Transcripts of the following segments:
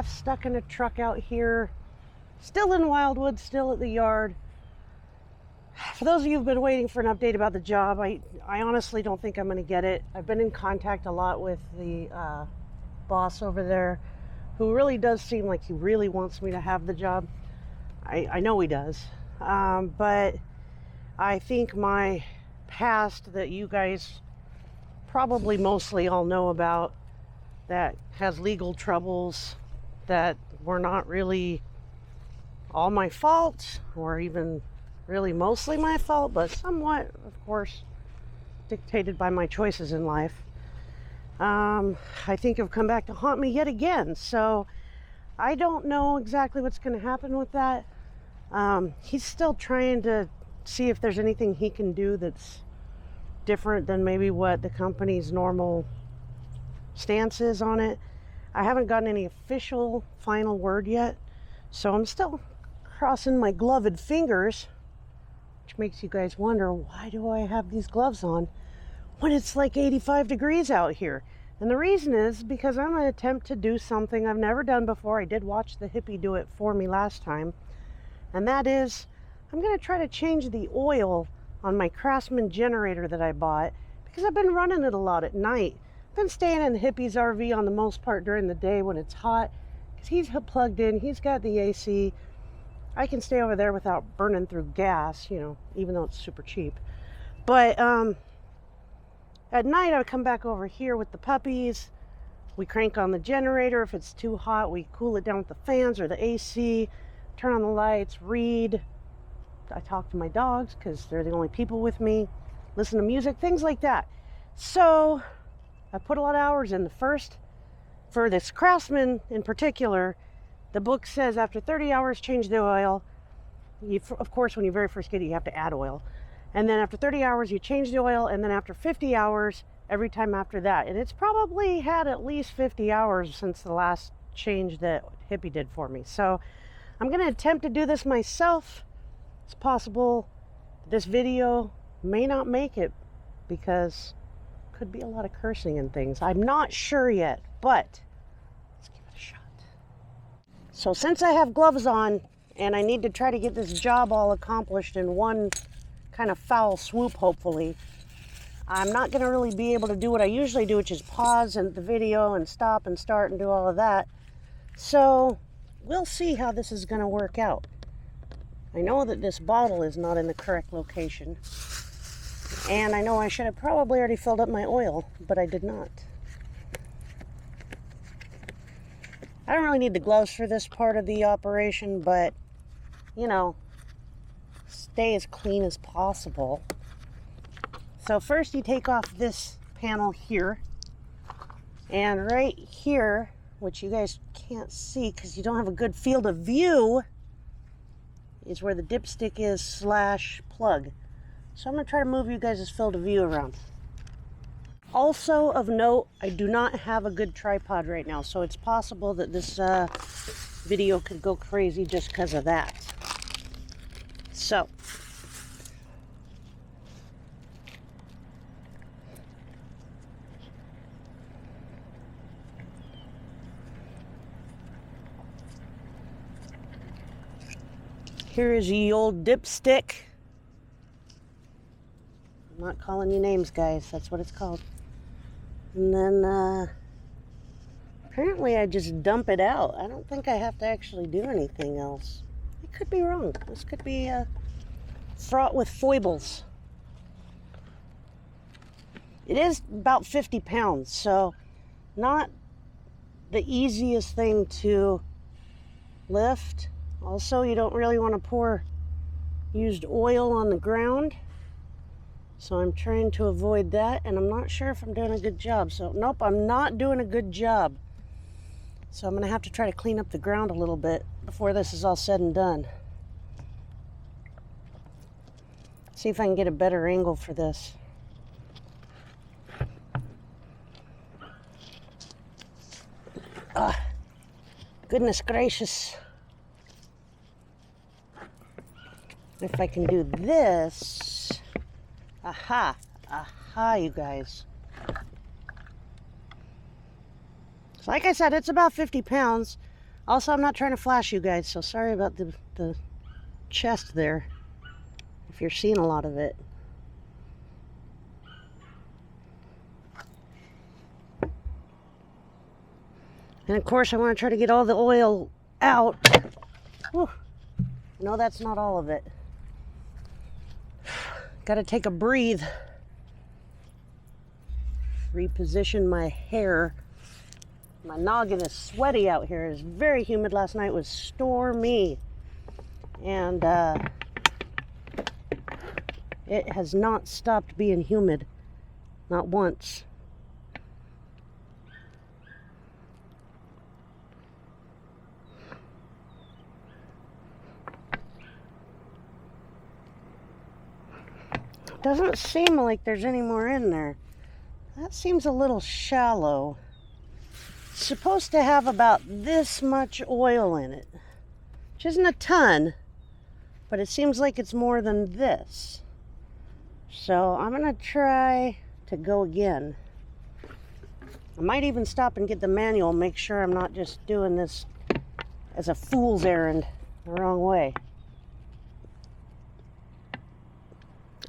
Steph stuck in a truck out here, still in Wildwood, still at the yard. For those of you who've been waiting for an update about the job, I honestly don't think I'm going to get it. I've been in contact a lot with the boss over there, who really does seem like he really wants me to have the job. I know he does. But I think my past that you guys probably mostly all know about, that has legal troubles that were not really all my fault, or even really mostly my fault, but somewhat, of course, dictated by my choices in life, I think have come back to haunt me yet again. So I don't know exactly what's going to happen with that. He's still trying to see if there's anything he can do that's different than maybe what the company's normal stance is on it. I haven't gotten any official final word yet, so I'm still crossing my gloved fingers, which makes you guys wonder, why do I have these gloves on when it's like 85 degrees out here? And the reason is because I'm going to attempt to do something I've never done before. I did watch the hippie do it for me last time, and that is I'm going to try to change the oil on my Craftsman generator that I bought, because I've been running it a lot at night. I've been staying in the hippie's RV on the most part during the day when it's hot, because he's plugged in, he's got the AC. I can stay over there without burning through gas, you know, even though it's super cheap. But at night I come back over here with the puppies. We crank on the generator. If it's too hot, we cool it down with the fans or the AC, turn on the lights, read. I talk to my dogs because they're the only people with me, listen to music, things like that. So I put a lot of hours in. The first, for this Craftsman in particular, the book says after 30 hours, change the oil. Of course, when you very first get it, you have to add oil. And then after 30 hours, you change the oil. And then after 50 hours, every time after that. And it's probably had at least 50 hours since the last change that Hippie did for me. So I'm going to attempt to do this myself. It's possible this video may not make it because could be a lot of cursing and things. I'm not sure yet, but let's give it a shot. So since I have gloves on and I need to try to get this job all accomplished in one kind of foul swoop, hopefully, I'm not going to really be able to do what I usually do, which is pause the video and stop and start and do all of that. So we'll see how this is going to work out. I know that this bottle is not in the correct location, and I know I should have probably already filled up my oil, but I did not. I don't really need the gloves for this part of the operation, but, you know, stay as clean as possible. So first you take off this panel here, and right here, which you guys can't see because you don't have a good field of view, is where the dipstick is / plug. So I'm going to try to move you guys' field of view around. Also of note, I do not have a good tripod right now, so it's possible that this video could go crazy just because of that. So here is ye old dipstick. I'm not calling you names, guys. That's what it's called. And then, apparently I just dump it out. I don't think I have to actually do anything else. I could be wrong. This could be fraught with foibles. It is about 50 pounds, so not the easiest thing to lift. Also, you don't really want to pour used oil on the ground. So I'm trying to avoid that, and I'm not sure if I'm doing a good job. So, nope, I'm not doing a good job. So I'm going to have to try to clean up the ground a little bit before this is all said and done. See if I can get a better angle for this. Goodness gracious. If I can do this, aha, you guys. So like I said, it's about 50 pounds. Also, I'm not trying to flash you guys, so sorry about the chest there, if you're seeing a lot of it. And of course, I want to try to get all the oil out. Whew. No, that's not all of it. Got to take a breathe. Reposition my hair. My noggin is sweaty out here. It's very humid. Last night was stormy. And it has not stopped being humid. Not once. Doesn't seem like there's any more in there. That seems a little shallow. It's supposed to have about this much oil in it, which isn't a ton, but it seems like it's more than this. So I'm gonna try to go again. I might even stop and get the manual, make sure I'm not just doing this as a fool's errand the wrong way.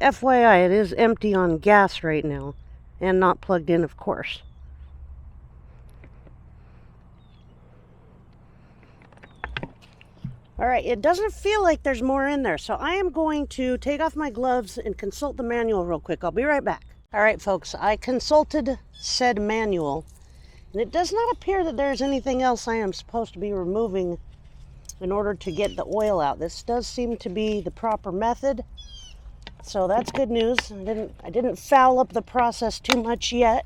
FYI, it is empty on gas right now and not plugged in, of course. All right, it doesn't feel like there's more in there, so I am going to take off my gloves and consult the manual real quick. I'll be right back. All right, folks, I consulted said manual, and it does not appear that there's anything else I am supposed to be removing in order to get the oil out. This does seem to be the proper method. So that's good news. I didn't foul up the process too much yet.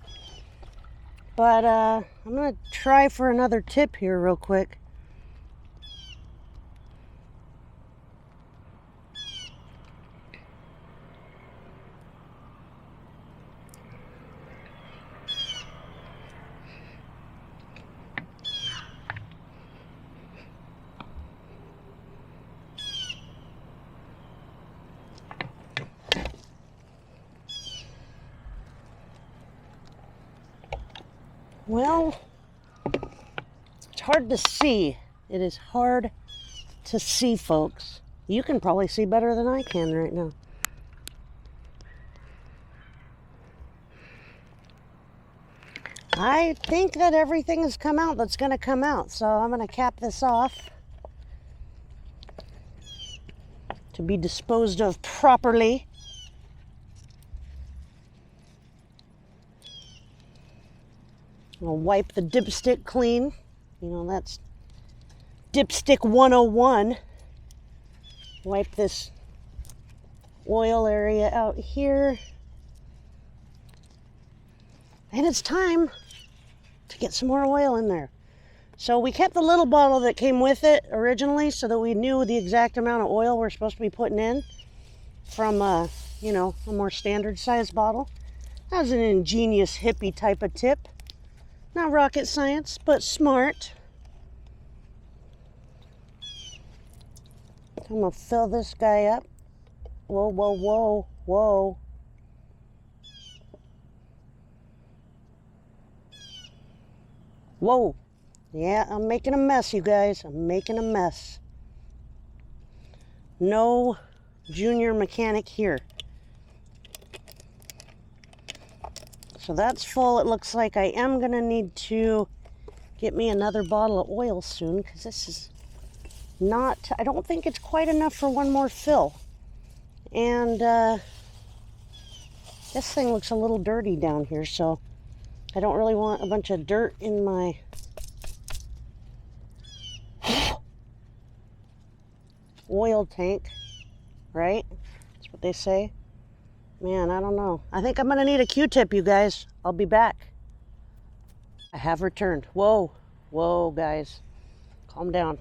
But I'm going to try for another tip here real quick. Well, it's hard to see. It is hard to see, folks. You can probably see better than I can right now. I think that everything has come out that's going to come out, so I'm going to cap this off to be disposed of properly. I'll wipe the dipstick clean. You know, that's dipstick 101. Wipe this oil area out here. And it's time to get some more oil in there. So we kept the little bottle that came with it originally so that we knew the exact amount of oil we're supposed to be putting in from, you know, a more standard size bottle. That was an ingenious hippie type of tip. Not rocket science, but smart. I'm gonna fill this guy up. Whoa, whoa, whoa, whoa. Whoa. Yeah, I'm making a mess, you guys. I'm making a mess. No junior mechanic here. So that's full. It looks like I am going to need to get me another bottle of oil soon, because this is not, I don't think it's quite enough for one more fill. And this thing looks a little dirty down here, so I don't really want a bunch of dirt in my oil tank, right? That's what they say. Man, I don't know. I think I'm going to need a Q-tip, you guys. I'll be back. I have returned. Whoa. Whoa, guys. Calm down.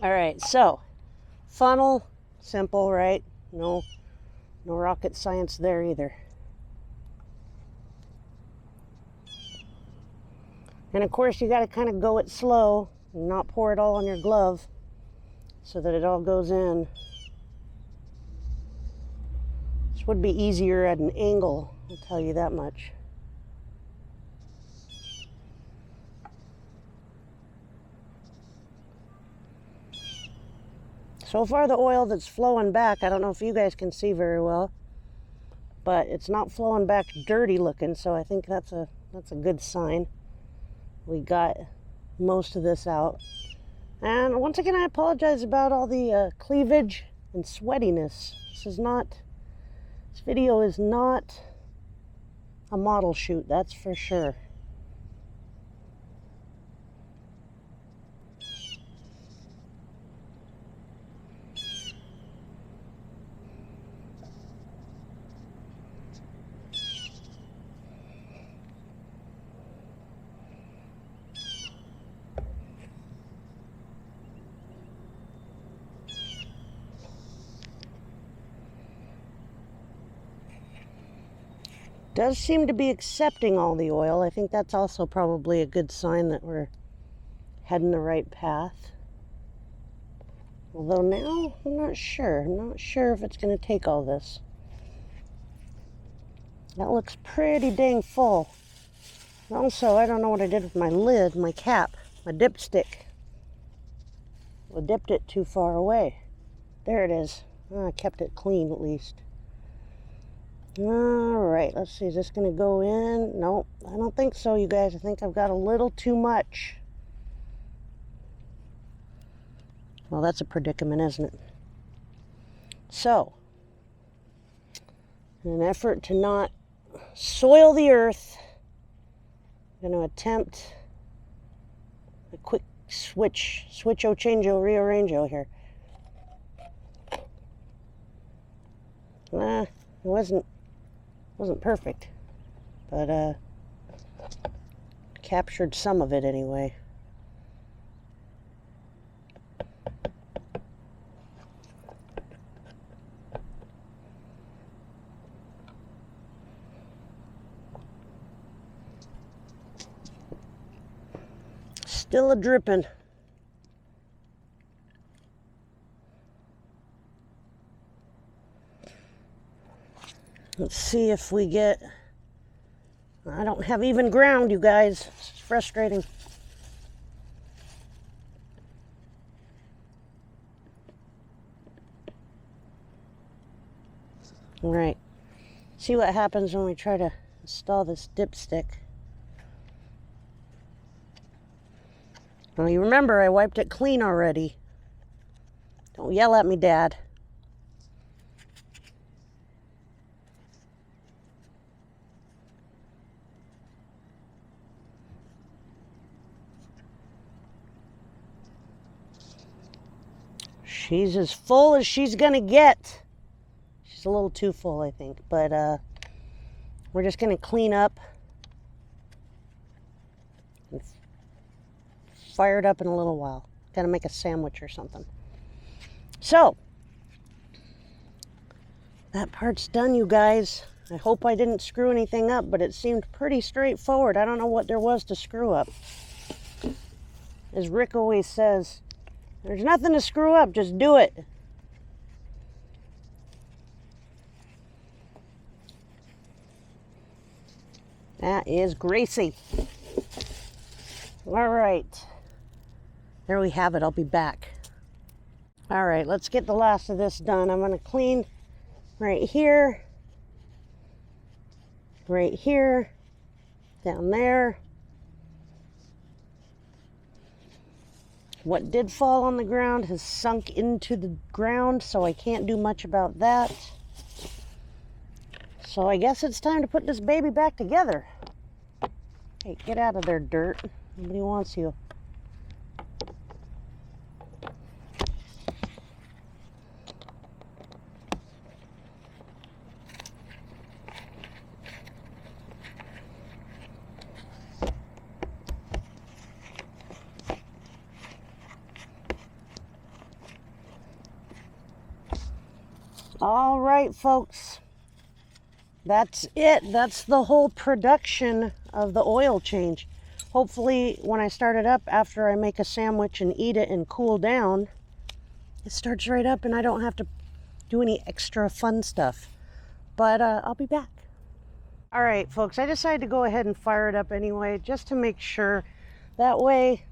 All right, so funnel, simple, right? No rocket science there either. And of course, you got to kind of go it slow and not pour it all on your glove so that it all goes in. This would be easier at an angle, I'll tell you that much. So far the oil that's flowing back, I don't know if you guys can see very well, but it's not flowing back dirty looking, so I think that's a good sign. We got most of this out. And once again, I apologize about all the cleavage and sweatiness. This video is not a model shoot, that's for sure. Does seem to be accepting all the oil. I think that's also probably a good sign that we're heading the right path. Although now, I'm not sure. I'm not sure if it's going to take all this. That looks pretty dang full. Also, I don't know what I did with my lid, my cap, my dipstick. I dipped it too far away. There it is. Oh, I kept it clean at least. Alright, let's see, is this going to go in? Nope, I don't think so, you guys. I think I've got a little too much. Well, that's a predicament, isn't it? So, in an effort to not soil the earth, I'm going to attempt a quick switcho, changeo, rearrangeo here. It wasn't perfect, but captured some of it anyway. Still a dripping. Let's see if we get... I don't have even ground, you guys. It's frustrating. All right. See what happens when we try to install this dipstick. Well, you remember I wiped it clean already. Don't yell at me, Dad. She's as full as she's gonna get. She's a little too full, I think, but we're just gonna clean up and fire it up in a little while. Gotta make a sandwich or something. So, that part's done, you guys. I hope I didn't screw anything up, but it seemed pretty straightforward. I don't know what there was to screw up. As Rick always says, there's nothing to screw up, just do it. That is Gracie. All right. There we have it. I'll be back. All right, let's get the last of this done. I'm going to clean right here, down there. What did fall on the ground has sunk into the ground, so I can't do much about that. So I guess it's time to put this baby back together. Hey, get out of there, dirt. Nobody wants you. All right, folks, that's it. That's the whole production of the oil change. Hopefully, when I start it up, after I make a sandwich and eat it and cool down, it starts right up and I don't have to do any extra fun stuff. But I'll be back. All right, folks, I decided to go ahead and fire it up anyway, just to make sure. That way,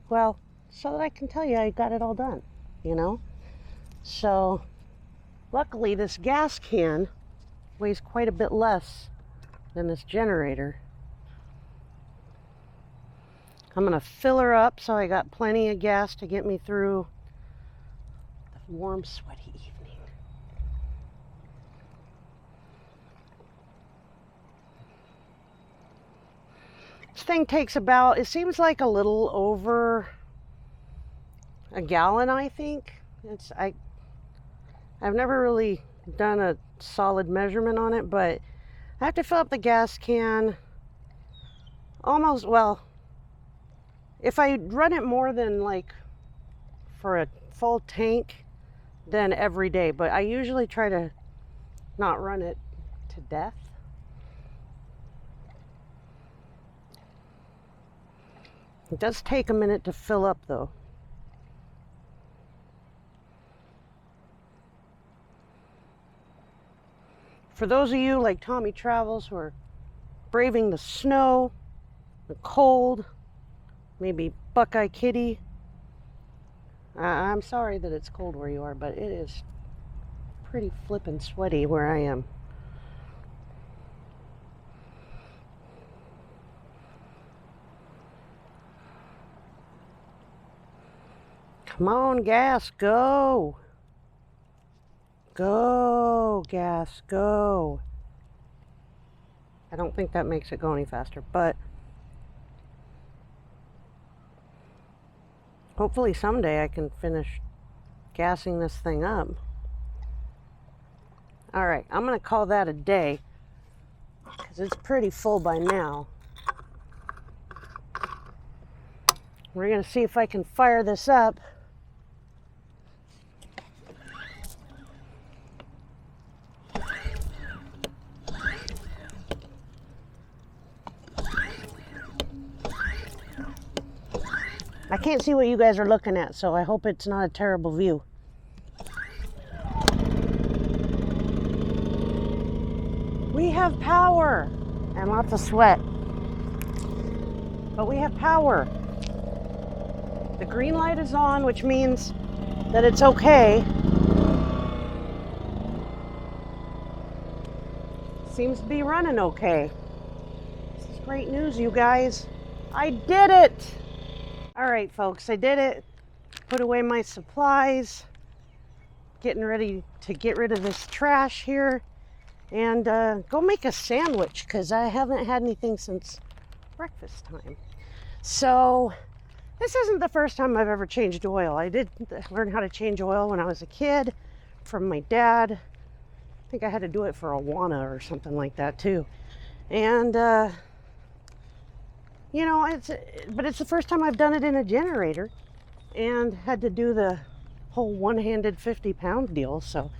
well, so that I can tell you I got it all done, you know? So luckily this gas can weighs quite a bit less than this generator. I'm gonna fill her up so I got plenty of gas to get me through the warm, sweaty evening. This thing takes about, it seems like a little over a gallon, I think. I've never really done a solid measurement on it, but I have to fill up the gas can almost, well, if I run it more than like for a full tank, then every day, but I usually try to not run it to death. It does take a minute to fill up though. For those of you like Tommy Travels who are braving the snow, the cold, maybe Buckeye Kitty, I'm sorry that it's cold where you are, but it is pretty flippin' sweaty where I am. Come on, gas, go. Go, gas, go. I don't think that makes it go any faster, but hopefully someday I can finish gassing this thing up. All right, I'm gonna call that a day because it's pretty full by now. We're gonna see if I can fire this up. I can't see what you guys are looking at, so I hope it's not a terrible view. We have power and lots of sweat, but we have power. The green light is on, which means that it's okay. Seems to be running okay. This is great news, you guys. I did it! All right, folks, I did it. Put away my supplies. Getting ready to get rid of this trash here. And go make a sandwich, because I haven't had anything since breakfast time. So, this isn't the first time I've ever changed oil. I did learn how to change oil when I was a kid from my dad. I think I had to do it for Awana or something like that, too. And, you know, it's the first time I've done it in a generator and had to do the whole one-handed 50-pound deal, so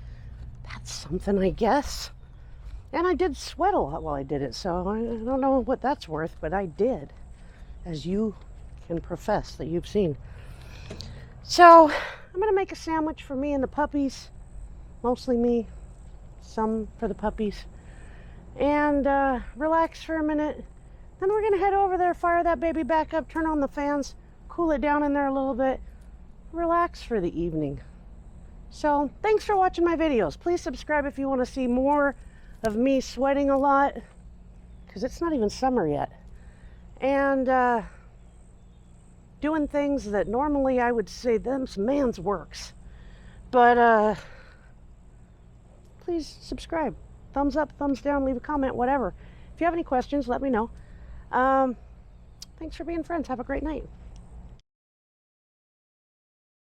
that's something, I guess. And I did sweat a lot while I did it, so I don't know what that's worth, but I did, as you can profess that you've seen. So I'm gonna make a sandwich for me and the puppies, mostly me, some for the puppies, and relax for a minute. Then we're gonna head over there, fire that baby back up, turn on the fans, cool it down in there a little bit, relax for the evening. So thanks for watching my videos. Please subscribe if you want to see more of me sweating a lot, because it's not even summer yet, and doing things that normally I would say them's man's works. But please subscribe. Thumbs up, thumbs down, leave a comment, whatever. If you have any questions, let me know. Thanks for being friends. Have a great night.